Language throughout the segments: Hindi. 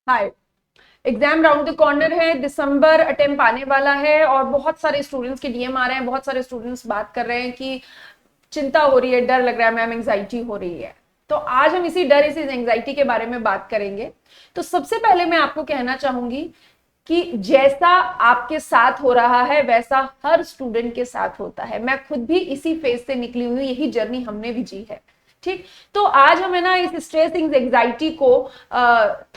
Hi. Exam round the corner है, दिसंबर अटेम्प्ट आने वाला है और बहुत सारे स्टूडेंट्स के डीएम आ रहे हैं। बहुत सारे स्टूडेंट्स बात कर रहे हैं कि चिंता हो रही है, डर लग रहा है मैम, एंग्जाइटी हो रही है। तो आज हम इसी डर, इसी एंग्जाइटी के बारे में बात करेंगे। तो सबसे पहले मैं आपको कहना चाहूंगी कि जैसा आपके साथ हो रहा है वैसा हर स्टूडेंट के साथ होता है। मैं खुद भी इसी फेज से निकली हुई, यही जर्नी हमने भी जी है। ठीक। तो आज हम है ना इस स्ट्रेस एंग्जाइटी को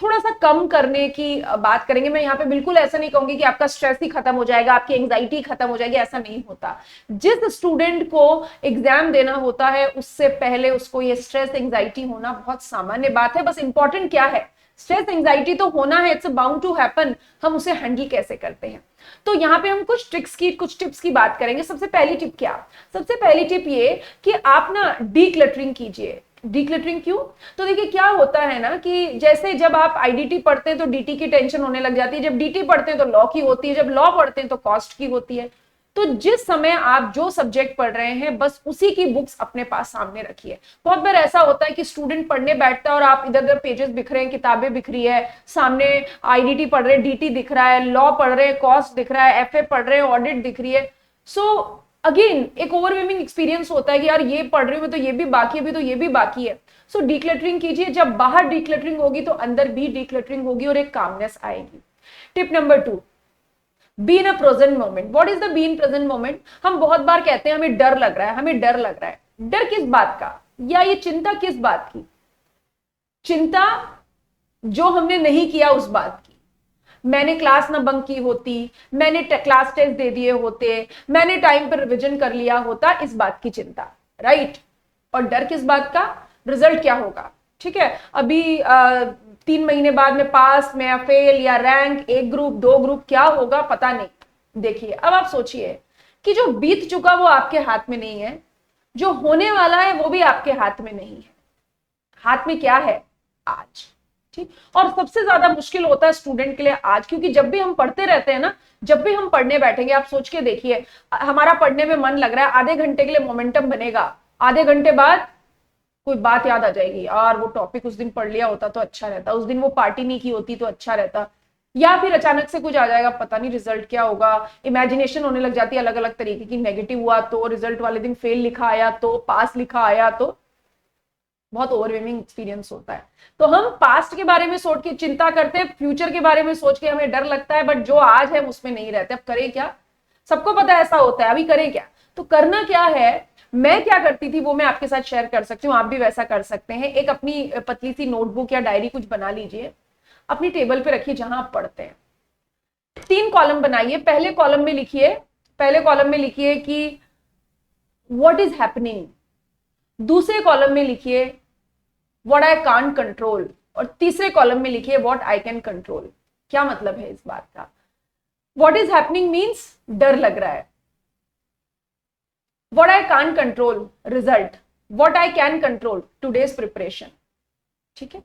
थोड़ा सा कम करने की बात करेंगे। मैं यहाँ पे बिल्कुल ऐसा नहीं कहूंगी कि आपका स्ट्रेस ही खत्म हो जाएगा, आपकी एंग्जाइटी खत्म हो जाएगी, ऐसा नहीं होता। जिस स्टूडेंट को एग्जाम देना होता है उससे पहले उसको ये स्ट्रेस एंग्जाइटी होना बहुत सामान्य बात है। बस इंपॉर्टेंट क्या है, स्ट्रेस एंग्जाइटी तो होना है, इट्स बाउंड टू हैपन। हम उसे हैंडल कैसे करते हैं, तो यहाँ पे हम कुछ ट्रिक्स की, कुछ टिप्स की बात करेंगे। सबसे पहली टिप क्या, सबसे पहली टिप ये कि आप ना डीक्लटरिंग कीजिए। डीक्लटरिंग क्यों? तो देखिए क्या होता है ना कि जैसे जब आप आईडीटी पढ़ते हैं तो डीटी की टेंशन होने लग जाती है, जब डीटी पढ़ते हैं तो लॉ की होती है, जब लॉ पढ़ते हैं तो कॉस्ट की होती है। तो जिस समय आप जो सब्जेक्ट पढ़ रहे हैं बस उसी की बुक्स अपने पास सामने रखिए। बहुत बार ऐसा होता है कि स्टूडेंट पढ़ने बैठता है और आप इधर उधर पेजेस बिखरे हैं, किताबें बिखरी है, सामने आईडीटी पढ़ रहे हैं, डीटी दिख रहा है, लॉ पढ़ रहे हैं, कॉस्ट दिख रहा है, एफए पढ़ रहे हैं, ऑडिट दिख रही है। सो अगेन एक ओवरवेलमिंग एक्सपीरियंस होता है कि यार ये पढ़ रही हूँ तो ये भी बाकी है, भी तो ये भी बाकी है। सो डीक्लटरिंग कीजिए। जब बाहर डीक्लटरिंग होगी तो अंदर भी डीक्लटरिंग होगी और एक कामनेस आएगी। Tip number 2, be in a present moment. What is the be in present moment? हम बहुत बार कहते हैं हमें डर लग रहा है, हमें डर लग रहा है। डर किस बात का, या ये चिंता किस बात की? चिंता जो हमने नहीं किया उस बात की। मैंने क्लास ना बंक की होती, मैंने क्लास टेस्ट दे दिए होते, मैंने टाइम पर रिवीजन कर लिया होता, इस बात की चिंता, राइट। और डर किस बात का? रिजल्ट क्या होगा। ठीक है, अभी 3 महीने बाद में पास में या फेल या रैंक, एक ग्रुप दो ग्रुप, क्या होगा पता नहीं। देखिए अब आप सोचिए कि जो बीत चुका वो आपके हाथ में नहीं है, जो होने वाला है वो भी आपके हाथ में नहीं है। हाथ में क्या है? आज। ठीक। और सबसे ज्यादा मुश्किल होता है स्टूडेंट के लिए आज, क्योंकि जब भी हम पढ़ते रहते हैं ना, जब भी हम पढ़ने बैठेंगे, आप सोच के देखिए, हमारा पढ़ने में मन लग रहा है, आधे घंटे के लिए मोमेंटम बनेगा, आधे घंटे बाद कोई बात याद आ जाएगी, यार वो टॉपिक उस दिन पढ़ लिया होता तो अच्छा रहता, उस दिन वो पार्टी नहीं की होती तो अच्छा रहता। या फिर अचानक से कुछ आ जाएगा, पता नहीं रिजल्ट क्या होगा, इमेजिनेशन होने लग जाती है अलग अलग तरीके की, नेगेटिव हुआ तो, रिजल्ट वाले दिन फेल लिखा आया तो, पास लिखा आया तो, बहुत ओवरवेलमिंग एक्सपीरियंस होता है। तो हम पास्ट के बारे में सोच के चिंता करते हैं, फ्यूचर के बारे में सोच के हमें डर लगता है, बट जो आज है उसमें नहीं रहते। अब करें क्या? सबको पता है ऐसा होता है, अभी करें क्या? तो करना क्या है, मैं क्या करती थी वो मैं आपके साथ शेयर कर सकती हूँ, आप भी वैसा कर सकते हैं। एक अपनी पतली सी नोटबुक या डायरी कुछ बना लीजिए, अपनी टेबल पे रखिए जहां आप पढ़ते हैं। 3 कॉलम बनाइए। पहले कॉलम में लिखिए, पहले कॉलम में लिखिए कि व्हाट इज हैपनिंग। दूसरे कॉलम में लिखिए व्हाट आई कांट कंट्रोल। और तीसरे कॉलम में लिखिए व्हाट आई कैन कंट्रोल। क्या मतलब है इस बात का? व्हाट इज हैपनिंग मीन्स डर लग रहा है, what I can't control result, what I can control today's preparation. ठीक है,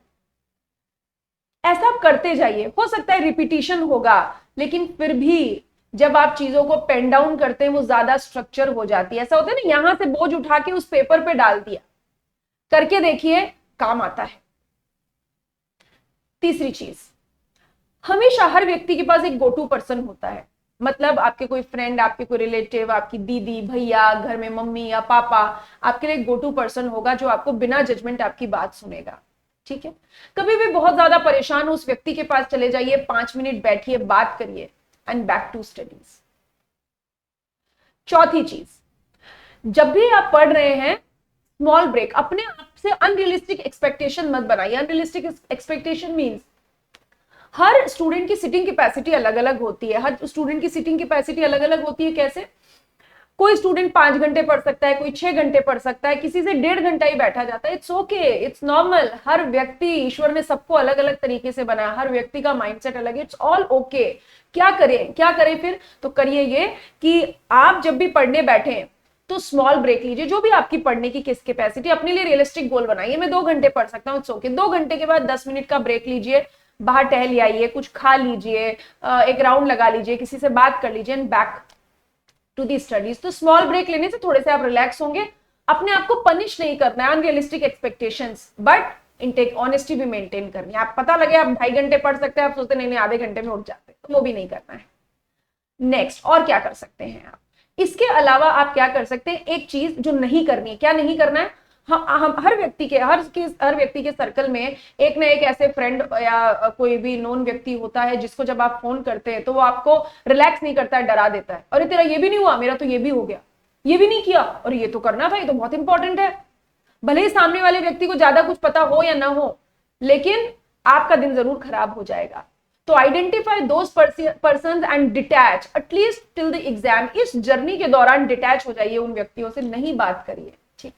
ऐसा आप करते जाइए। हो सकता है रिपीटिशन होगा, लेकिन फिर भी जब आप चीजों को पेन डाउन करते हैं वो ज्यादा स्ट्रक्चर हो जाती है। ऐसा होता है ना, यहां से बोझ उठा के उस पेपर पे डाल दिया, करके देखिए काम आता है। तीसरी चीज, हमेशा हर व्यक्ति के पास एक गो टू पर्सन होता है। मतलब आपके कोई फ्रेंड, आपके कोई रिलेटिव, आपकी दीदी, भैया, घर में मम्मी या पापा, आपके लिए एक गो टू पर्सन होगा जो आपको बिना जजमेंट आपकी बात सुनेगा। ठीक है, कभी भी बहुत ज्यादा परेशान हो उस व्यक्ति के पास चले जाइए, 5 मिनट बैठिए, बात करिए, एंड बैक टू स्टडीज। चौथी चीज, जब भी आप पढ़ रहे हैं स्मॉल ब्रेक। अपने आप से अनरियलिस्टिक एक्सपेक्टेशन मत बनाइए। अनरियलिस्टिक एक्सपेक्टेशन मीन्स हर स्टूडेंट की सिटिंग कैपेसिटी अलग अलग होती है, हर स्टूडेंट की सिटिंग कैपेसिटी अलग अलग होती है। कैसे? कोई स्टूडेंट 5 घंटे पढ़ सकता है, कोई 6 घंटे पढ़ सकता है, किसी से 1.5 घंटा ही बैठा जाता है। It's okay, it's normal. हर व्यक्ति, ईश्वर ने सबको अलग अलग तरीके से बनाया, हर व्यक्ति का माइंडसेट अलग है। It's all okay. क्या करें, क्या करें फिर? तो करिए ये कि आप जब भी पढ़ने बैठे तो स्मॉल ब्रेक लीजिए। जो भी आपकी पढ़ने की किस कैपेसिटी, अपने लिए रियलिस्टिक गोल बनाइए। मैं 2 घंटे पढ़ सकता हूँ, इट्स ओके। 2 घंटे के बाद 10 मिनट का ब्रेक लीजिए, बाहर टहल आइए, कुछ खा लीजिए, एक राउंड लगा लीजिए, किसी से बात कर लीजिए, and back to the studies. तो स्मॉल ब्रेक लेने से थोड़े से आप रिलैक्स होंगे। अपने आप को पनिश नहीं करना है unrealistic expectations, but intake honesty भी मेंटेन करनी है। आप पता लगे आप 2.5 घंटे पढ़ सकते हैं, आप सोचते नहीं नहीं आधे घंटे में उठ जाते, तो वो भी नहीं करना है। नेक्स्ट, और क्या कर सकते हैं आप? इसके अलावा आप क्या कर सकते हैं, एक चीज जो नहीं करनी है, क्या नहीं करना है, हम हर व्यक्ति के सर्कल में एक ना एक ऐसे फ्रेंड या कोई भी नोन व्यक्ति होता है जिसको जब आप फोन करते हैं तो वो आपको रिलैक्स नहीं करता है, डरा देता है, अरे तेरा ये भी नहीं हुआ, मेरा तो ये भी हो गया, ये भी नहीं किया, और ये तो करना था, ये तो बहुत इंपॉर्टेंट है। भले ही सामने वाले व्यक्ति को ज्यादा कुछ पता हो या ना हो, लेकिन आपका दिन जरूर खराब हो जाएगा। तो identify those persons and detach at least till the exam. इस जर्नी के दौरान डिटैच हो जाइए उन व्यक्तियों से, नहीं बात करिए, ठीक,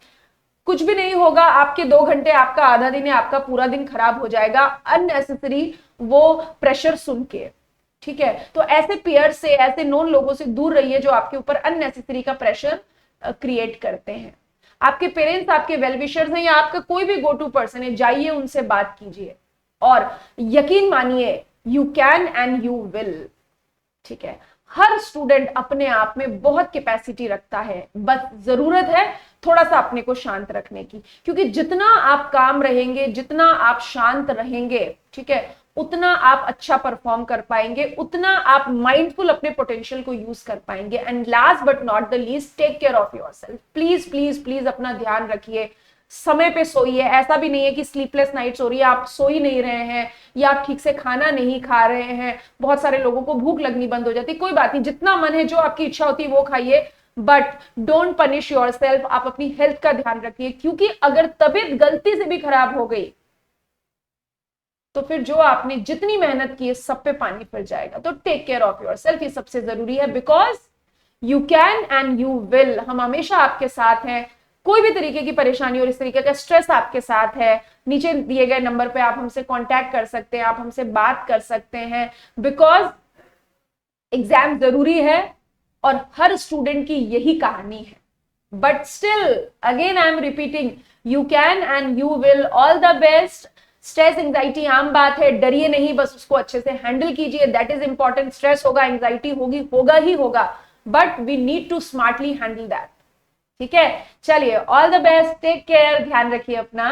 कुछ भी नहीं होगा, आपके 2 घंटे, आपका आधा दिन है, आपका पूरा दिन खराब हो जाएगा अननेसेसरी वो प्रेशर सुन के, ठीक है। तो ऐसे पीयर से, ऐसे नोन लोगों से दूर रहिए जो आपके ऊपर अननेसेसरी का प्रेशर क्रिएट करते हैं। आपके पेरेंट्स, आपके वेलविशर्स हैं या आपका कोई भी गो टू पर्सन है, जाइए उनसे बात कीजिए और यकीन मानिए you can and you will, ठीक है। हर स्टूडेंट अपने आप में बहुत कैपेसिटी रखता है, बस जरूरत है थोड़ा सा अपने को शांत रखने की, क्योंकि जितना आप काम रहेंगे, जितना आप शांत रहेंगे, ठीक है, उतना आप अच्छा परफॉर्म कर पाएंगे, उतना आप माइंडफुल अपने पोटेंशियल को यूज कर पाएंगे। And last but not the least, take care of yourself. Please please please अपना ध्यान रखिए, समय पे सोइए। ऐसा भी नहीं है कि स्लीपलेस नाइट्स हो रही है, आप सो ही नहीं रहे हैं या आप ठीक से खाना नहीं खा रहे हैं। बहुत सारे लोगों को भूख लगनी बंद हो जाती, कोई बात नहीं, जितना मन है, जो आपकी इच्छा होती है वो खाइए, बट डोंट पनिश योरसेल्फ। आप अपनी हेल्थ का ध्यान रखिए, क्योंकि अगर तबीयत गलती से भी खराब हो गई तो फिर जो आपने जितनी मेहनत की है सब पे पानी फिर जाएगा। तो टेक केयर ऑफ योरसेल्फ, ये सबसे जरूरी है, because you can and you will. हम हमेशा आपके साथ हैं। कोई भी तरीके की परेशानी और इस तरीके का स्ट्रेस आपके साथ है, नीचे दिए गए नंबर पे आप हमसे कांटेक्ट कर सकते हैं, आप हमसे बात कर सकते हैं, बिकॉज एग्जाम जरूरी है और हर स्टूडेंट की यही कहानी है। But still again I am repeating, you can and you will. All the best. Stress anxiety आम बात है, डरिए नहीं, बस उसको अच्छे से हैंडल कीजिए, दैट इज इंपॉर्टेंट। स्ट्रेस होगा, एंजाइटी होगी, होगा ही होगा, but we need to smartly handle that, ठीक है। चलिए, all the best, take care, ध्यान रखिए अपना।